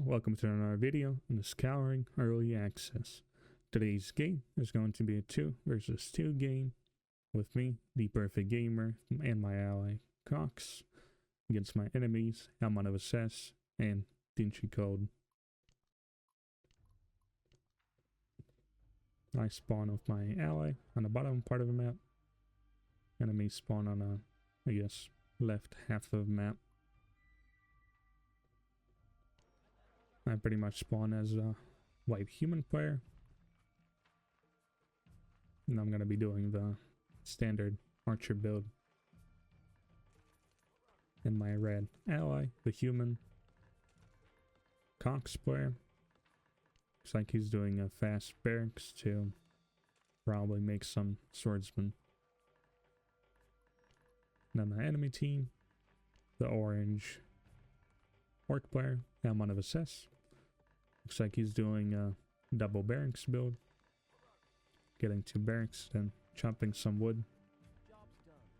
Hello, welcome to another video in the Scouring Early Access. Today's game is going to be a 2 versus 2 game with me, the Perfect Gamer, and my ally, Cox, against my enemies, Helmet of Assess, and Dingy Code. I spawn with my ally on the bottom part of the map. Enemies spawn on I guess, left half of the map. I pretty much spawn as a white human player. And I'm going to be doing the standard archer build. And my red ally, the human Cox player. Looks like he's doing a fast barracks to probably make some swordsmen. And on the enemy team, the orange orc player, Helmet of Assess. Looks like he's doing a double barracks build. Getting 2 barracks, then chopping some wood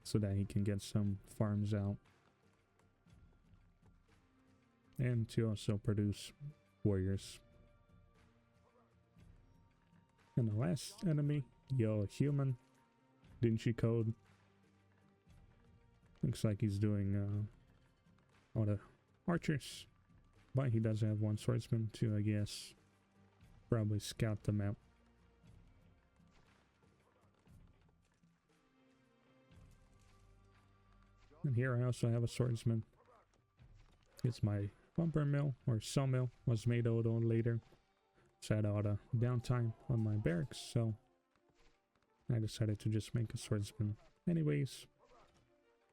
so that he can get some farms out. And to also produce warriors. And the last enemy, yellow human, Dingy Code. Looks like he's doing all the archers. But he does have 1 swordsman to, I guess, probably scout them out. And here I also have a swordsman. It's my lumber mill, or sawmill, was made a little later. So I had a lot of downtime on my barracks, so I decided to just make a swordsman anyways,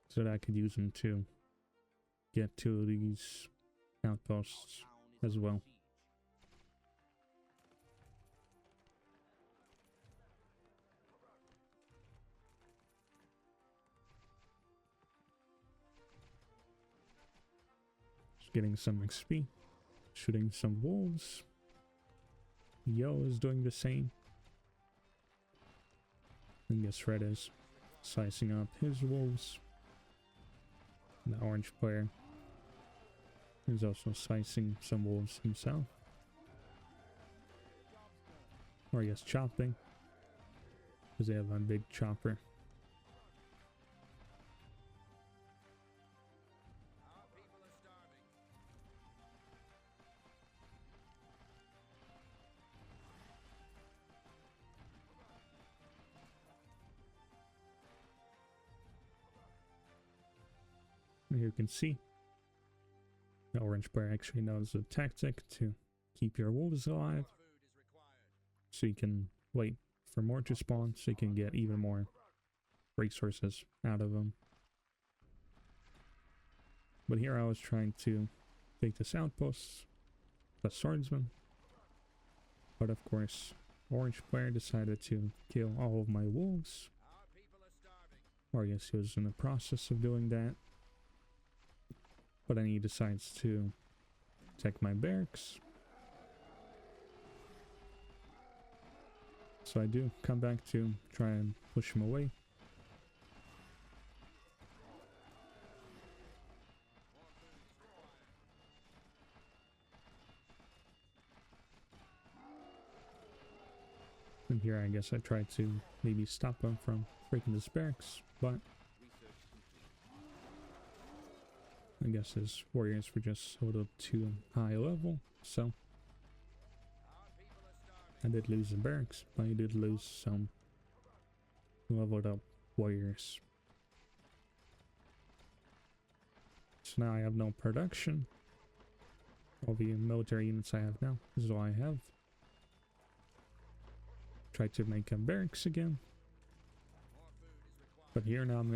so that I could use him to get to these outposts as well. Just getting some XP, shooting some wolves. Yo is doing the same. I guess Red is slicing up his wolves. The orange player is also slicing some wolves himself. Or I guess chopping, because they have a big chopper. And here you can see the orange player actually knows the tactic to keep your wolves alive, so you can wait for more to spawn, so you can get even more resources out of them. But here I was trying to take this outpost, the swordsman, but of course orange player decided to kill all of my wolves, or I guess he was in the process of doing that. But then he decides to attack my barracks. So I do come back to try and push him away. And here I guess I tried to maybe stop him from breaking his barracks, but I guess his warriors were just a little too high level, so I did lose the barracks, but I did lose some leveled up warriors. So now I have no production. All the military units I have now, this is all I have. Try to make a barracks again. But here now I'm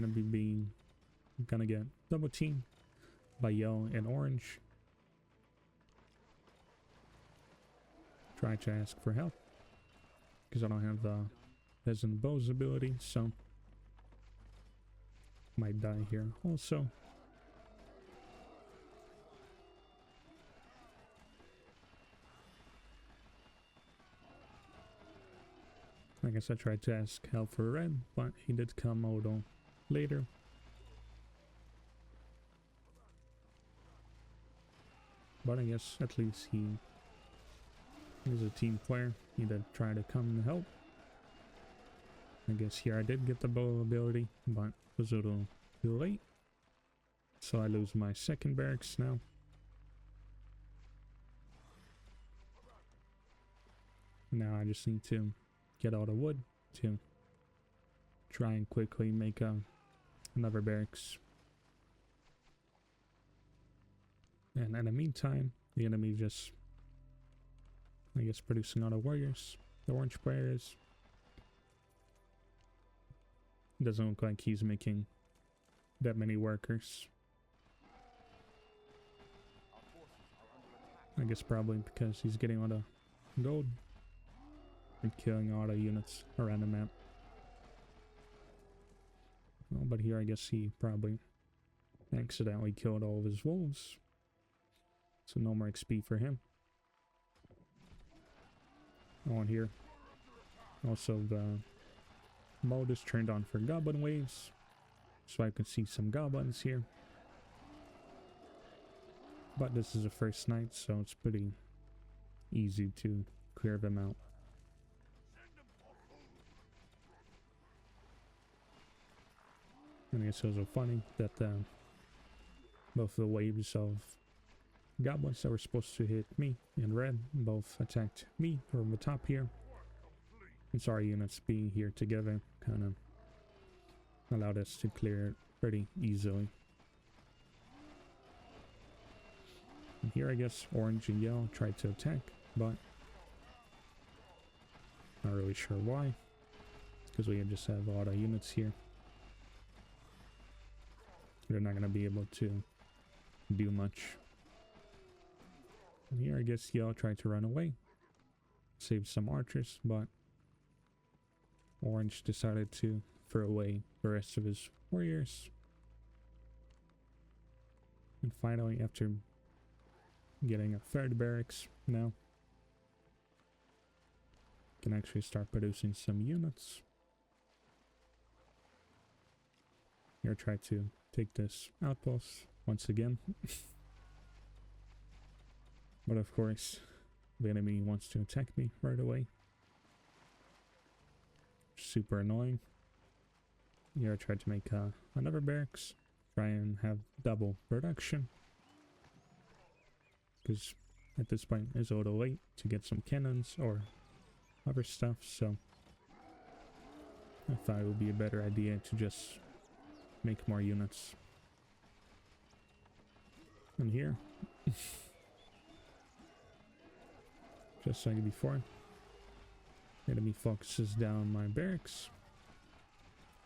gonna get double teamed by yellow and orange. Try to ask for help, because I don't have the peasant bows ability, so might die here also. I guess I tried to ask help for Red, but he did come a little later. But I guess at least he is a team player. He did try to come and help. I guess here I did get the bow ability, but it was a little too late. So I lose my second barracks now. Now I just need to get all the wood to try and quickly make another barracks. And in the meantime, the enemy just, I guess, producing all the warriors. The orange player is. Doesn't look like he's making that many workers. I guess probably because he's getting all the gold and killing all the units around the map. Well, but here I guess he probably accidentally killed all of his wolves. So no more XP for him. On here. Also the mode is turned on for goblin waves. So I can see some goblins here. But this is the first night, so it's pretty easy to clear them out. And I guess it was so funny that both the waves of goblins that were supposed to hit me in red both attacked me from the top here. And so our units being here together kind of allowed us to clear it pretty easily. And here I guess orange and yellow tried to attack, but not really sure why, because we just have a lot of units here. They're not going to be able to do much. And here I guess yellow tried to run away, save some archers, but orange decided to throw away the rest of his warriors. And finally, after getting a third barracks now, can actually start producing some units. Here, try to take this outpost once again. But of course, the enemy wants to attack me right away. Super annoying. Here I tried to make another barracks, try and have double production, because at this point it's a little late to get some cannons or other stuff, so I thought it would be a better idea to just make more units. And here, just like before, enemy focuses down my barracks.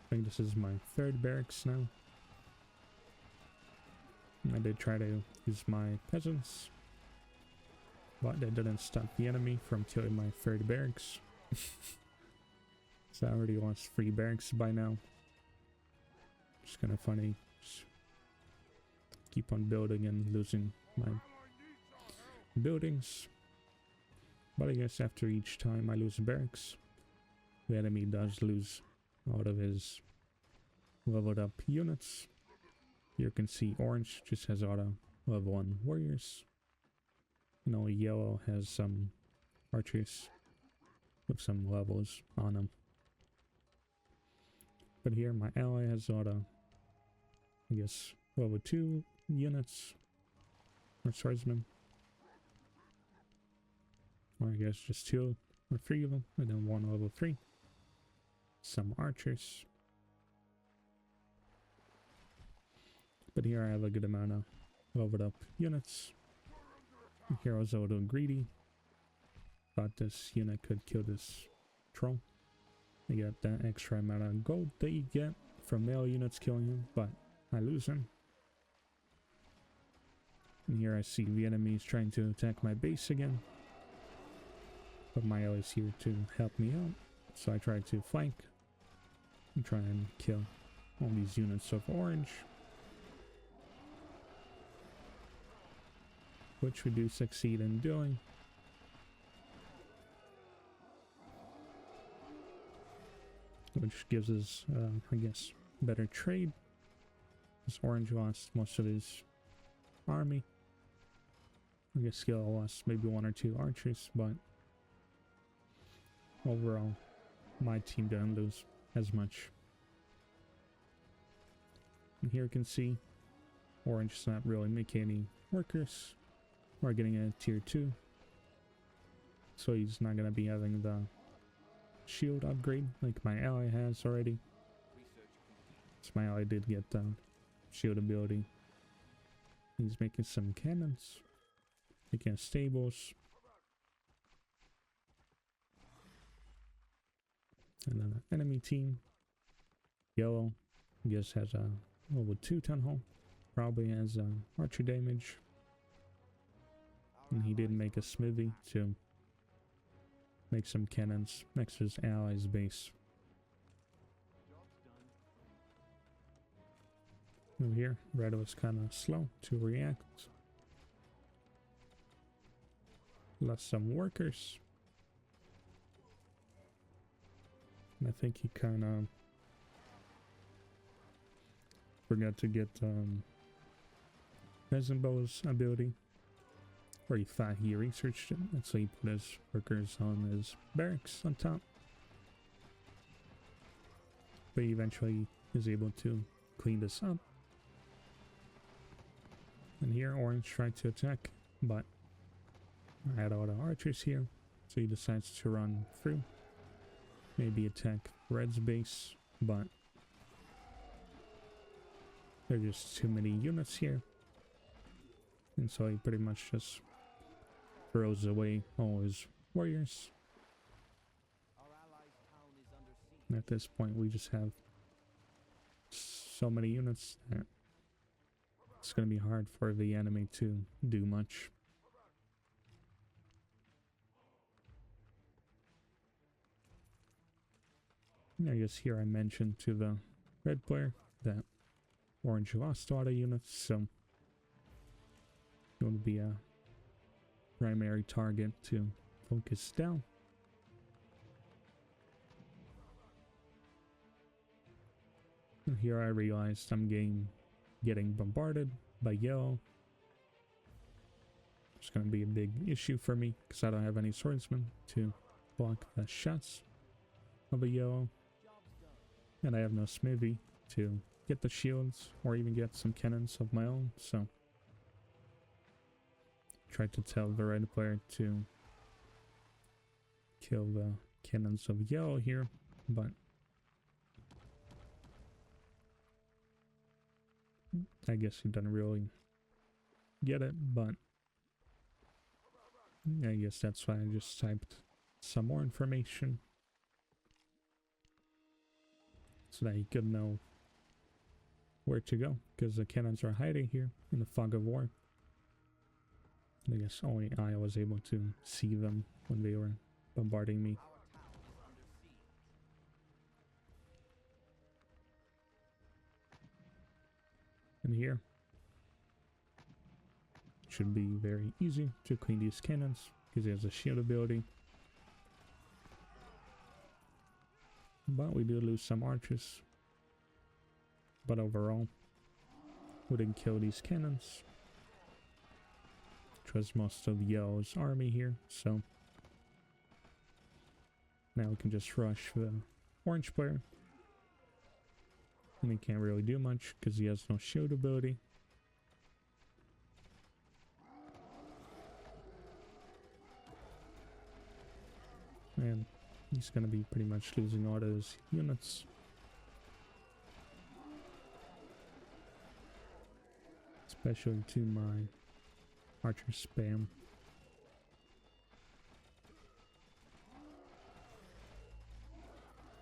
I think this is my third barracks now. I did try to use my peasants, but that didn't stop the enemy from killing my third barracks. So I already lost 3 barracks by now. It's kind of funny. Just keep on building and losing my buildings. But I guess after each time I lose barracks, the enemy does lose all of his leveled up units. You can see orange just has all the level 1 warriors. And only yellow has some archers with some levels on them. But here my ally has all the, I guess, level 2 units. Or swordsmen. Or I guess just 2 or 3 of them. And then 1 level 3. Some archers. But here I have a good amount of leveled up units. Here I was a little greedy. Thought this unit could kill this troll. You get that extra amount of gold that you get from male units killing him, but I lose him. And here I see the enemies trying to attack my base again. But my ally is here to help me out. So I try to flank and try and kill all these units of orange. Which we do succeed in doing. Which gives us, I guess, better trade. This orange lost most of his army. I guess skill lost maybe 1 or 2 archers, but overall, my team didn't lose as much. And here you can see Orange is not really making any workers. We're getting a tier 2. So he's not going to be having the shield upgrade like my ally has already. So my ally did get the shield ability. He's making some cannons, making stables. And then the enemy team, yellow, I guess has a level 2 town hall. Probably has archer damage. And he did make a smithy to make some cannons next to his ally's base. Over here, red was kind of slow to react. Lost some workers. And I think he kind of forgot to get Peasantbow's ability. Or he thought he researched it, and so he put his workers on his barracks on top. But he eventually is able to clean this up. And here Orange tried to attack, but I had all the archers here, so he decides to run through. Maybe attack Red's base, but there are just too many units here. And so he pretty much just throws away all his warriors. And at this point we just have so many units that it's going to be hard for the enemy to do much. I guess here I mentioned to the red player that Orange lost all the units, so it would be a primary target to focus down. And here I realized I'm getting bombarded by yellow. It's going to be a big issue for me because I don't have any swordsmen to block the shots of a yellow. And I have no smithy to get the shields or even get some cannons of my own, so tried to tell the red player to kill the cannons of yellow here, but I guess he doesn't really get it, but I guess that's why I just typed some more information so that he could know where to go, because the cannons are hiding here in the fog of war. I guess only I was able to see them when they were bombarding me. And here it should be very easy to clean these cannons because he has a shield ability. But we do lose some archers. But overall, we didn't kill these cannons, which was most of Yellow's army here, so now we can just rush the orange player. And he can't really do much because he has no shield ability. And he's gonna be pretty much losing all those units. Especially to my archer spam.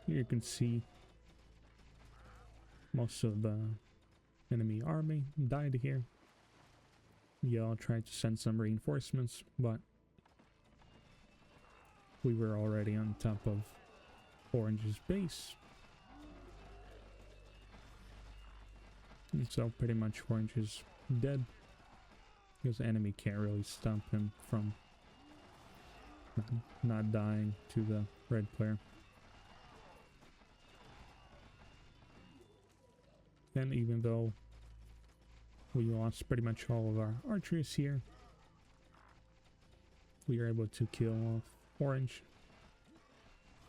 Here you can see most of the enemy army died here. Y'all tried to send some reinforcements, but we were already on top of Orange's base. And so pretty much Orange is dead, because the enemy can't really stop him from not dying to the red player. And even though we lost pretty much all of our archers here, we were able to kill off Orange,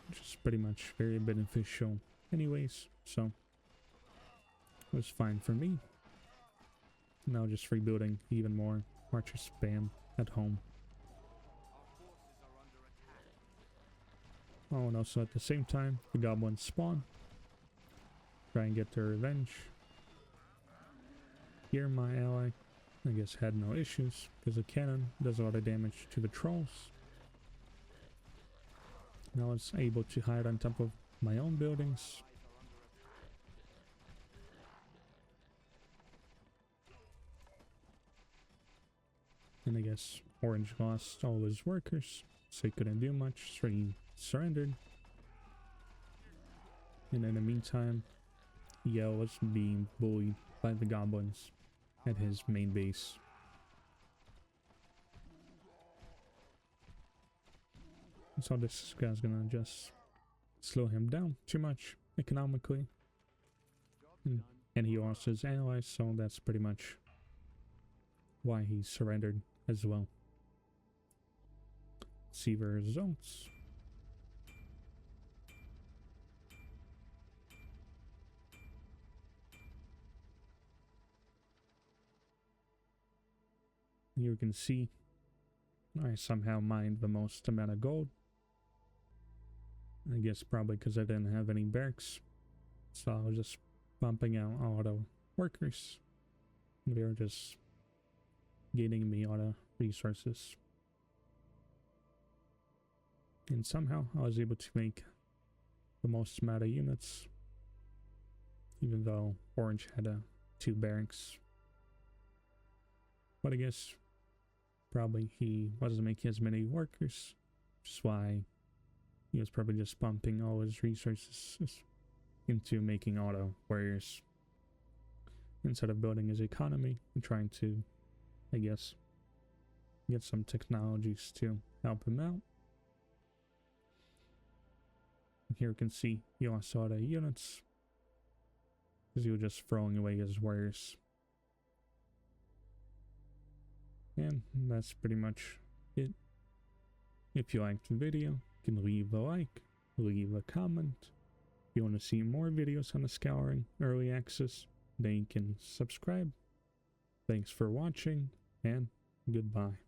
which is pretty much very beneficial anyways, so it was fine for me. Now just rebuilding even more archer spam at home. Oh, and also at the same time, the goblins spawn. Try and get their revenge. Here, my ally, I guess, had no issues because the cannon does a lot of damage to the trolls. Now I was able to hide on top of my own buildings. And I guess Orange lost all his workers, so he couldn't do much, so he surrendered. And in the meantime, Yell was being bullied by the goblins at his main base. So this guy's gonna just slow him down too much economically. And he lost his allies, so that's pretty much why he surrendered as well. See the results. Here you can see I somehow mined the most amount of gold. I guess probably because I didn't have any barracks. So I was just bumping out auto workers. They were just getting me auto resources. And somehow I was able to make the most amount of units. Even though Orange had 2 barracks. But I guess probably he wasn't making as many workers, which is why he was probably just pumping all his resources into making auto warriors instead of building his economy and trying to, I guess, get some technologies to help him out. Here you can see he lost auto units because he was just throwing away his warriors. And that's pretty much it. If you liked the video, you can leave a like, leave a comment. If you want to see more videos on the Scouring Early Access, then you can subscribe. Thanks for watching, and goodbye.